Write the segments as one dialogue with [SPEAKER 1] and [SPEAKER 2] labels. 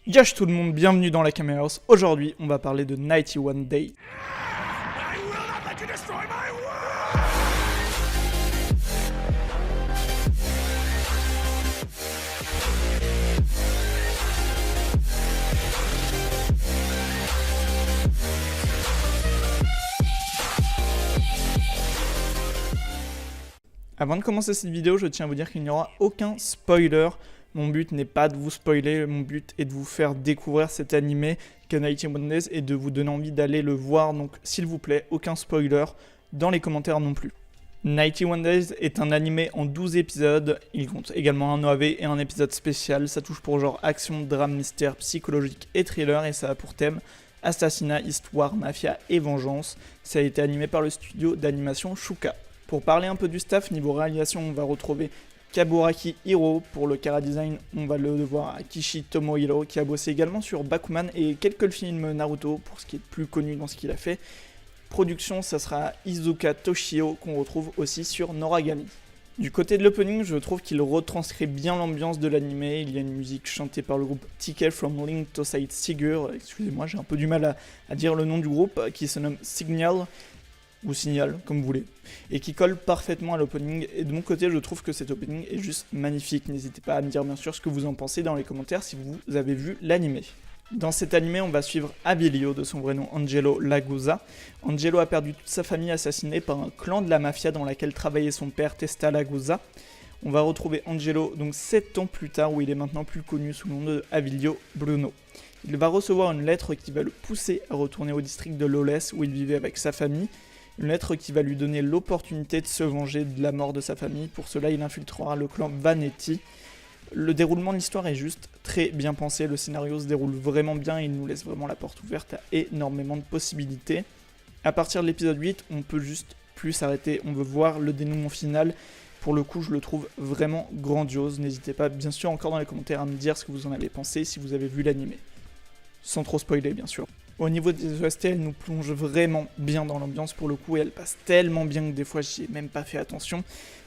[SPEAKER 1] Yash tout le monde, bienvenue dans la Camera House. Aujourd'hui, on va parler de 91 Day. Avant de commencer cette vidéo, je tiens à vous dire qu'il n'y aura aucun spoiler. Mon but n'est pas de vous spoiler, mon but est de vous faire découvrir cet animé qu'est 91 Days et de vous donner envie d'aller le voir. Donc s'il vous plaît, aucun spoiler dans les commentaires non plus. 91 Days est un animé en 12 épisodes, il compte également un OAV et un épisode spécial. Ça touche pour genre action, drame, mystère, psychologique et thriller et ça a pour thème assassinat, histoire, mafia et vengeance. Ça a été animé par le studio d'animation Shuka. Pour parler un peu du staff, niveau réalisation, on va retrouver Kaburaki Hiro. Pour le chara-design, on va le devoir à Kishi Tomohiro, qui a bossé également sur Bakuman et quelques films Naruto, pour ce qui est plus connu dans ce qu'il a fait. Production, ça sera Izuka Toshio, qu'on retrouve aussi sur Noragami. Du côté de l'opening, je trouve qu'il retranscrit bien l'ambiance de l'animé. Il y a une musique chantée par le groupe TK from Link to Side Sigur, excusez-moi, j'ai un peu du mal à dire le nom du groupe, qui se nomme Signal, ou Signal, comme vous voulez, et qui colle parfaitement à l'opening. Et de mon côté, je trouve que cet opening est juste magnifique. N'hésitez pas à me dire bien sûr ce que vous en pensez dans les commentaires si vous avez vu l'animé. Dans cet animé, on va suivre Abilio, de son vrai nom Angelo Lagusa. Angelo a perdu toute sa famille assassinée par un clan de la mafia dans laquelle travaillait son père Testa Lagusa. On va retrouver Angelo donc 7 ans plus tard, où il est maintenant plus connu sous le nom de Abilio Bruno. Il va recevoir une lettre qui va le pousser à retourner au district de Loles, où il vivait avec sa famille. Une lettre qui va lui donner l'opportunité de se venger de la mort de sa famille. Pour cela, il infiltrera le clan Vanetti. Le déroulement de l'histoire est juste très bien pensé. Le scénario se déroule vraiment bien et il nous laisse vraiment la porte ouverte à énormément de possibilités. À partir de l'épisode 8, on peut juste plus s'arrêter. On veut voir le dénouement final. Pour le coup, je le trouve vraiment grandiose. N'hésitez pas, bien sûr, encore dans les commentaires à me dire ce que vous en avez pensé si vous avez vu l'animé. Sans trop spoiler, bien sûr. Au niveau des OST, elle nous plonge vraiment bien dans l'ambiance pour le coup et elle passe tellement bien que des fois j'y ai même pas fait attention.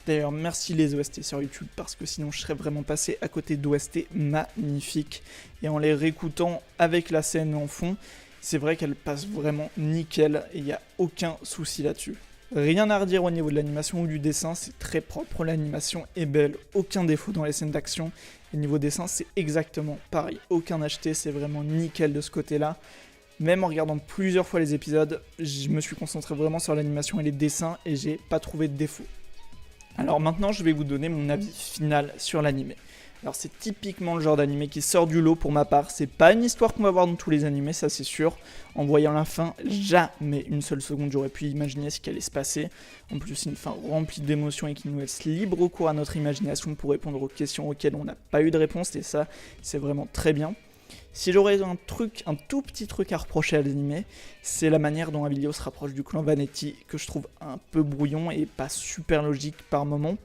[SPEAKER 1] D'ailleurs merci les OST sur YouTube parce que sinon je serais vraiment passé à côté d'OST magnifiques. Et en les réécoutant avec la scène en fond, c'est vrai qu'elle passe vraiment nickel et il n'y a aucun souci là-dessus. Rien à redire au niveau de l'animation ou du dessin, c'est très propre, l'animation est belle, aucun défaut dans les scènes d'action. Et niveau dessin c'est exactement pareil, aucun acheté, c'est vraiment nickel de ce côté-là. Même en regardant plusieurs fois les épisodes, je me suis concentré vraiment sur l'animation et les dessins et j'ai pas trouvé de défaut. Alors maintenant, je vais vous donner mon avis final sur l'animé. Alors c'est typiquement le genre d'animé qui sort du lot pour ma part. C'est pas une histoire qu'on va voir dans tous les animés, ça c'est sûr. En voyant la fin, jamais une seule seconde j'aurais pu imaginer ce qui allait se passer. En plus, c'est une fin remplie d'émotions et qui nous laisse libre cours à notre imagination pour répondre aux questions auxquelles on n'a pas eu de réponse. Et ça, c'est vraiment très bien. Si j'aurais un tout petit truc à reprocher à l'animé, c'est la manière dont Abilio se rapproche du clan Vanetti, que je trouve un peu brouillon et pas super logique par moment.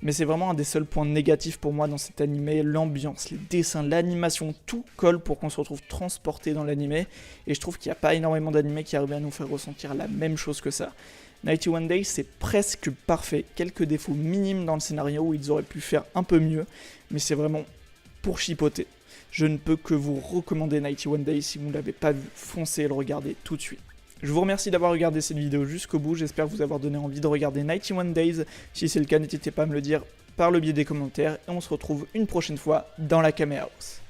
[SPEAKER 1] Mais c'est vraiment un des seuls points négatifs pour moi dans cet animé, l'ambiance, les dessins, l'animation, tout colle pour qu'on se retrouve transporté dans l'animé. Et je trouve qu'il n'y a pas énormément d'animés qui arrivent à nous faire ressentir la même chose que ça. 91 Days c'est presque parfait, quelques défauts minimes dans le scénario où ils auraient pu faire un peu mieux, mais c'est vraiment pour chipoter. Je ne peux que vous recommander 91 Days, si vous ne l'avez pas vu, foncez le regarder tout de suite. Je vous remercie d'avoir regardé cette vidéo jusqu'au bout, j'espère vous avoir donné envie de regarder 91 Days. Si c'est le cas, n'hésitez pas à me le dire par le biais des commentaires, et on se retrouve une prochaine fois dans la Camera House.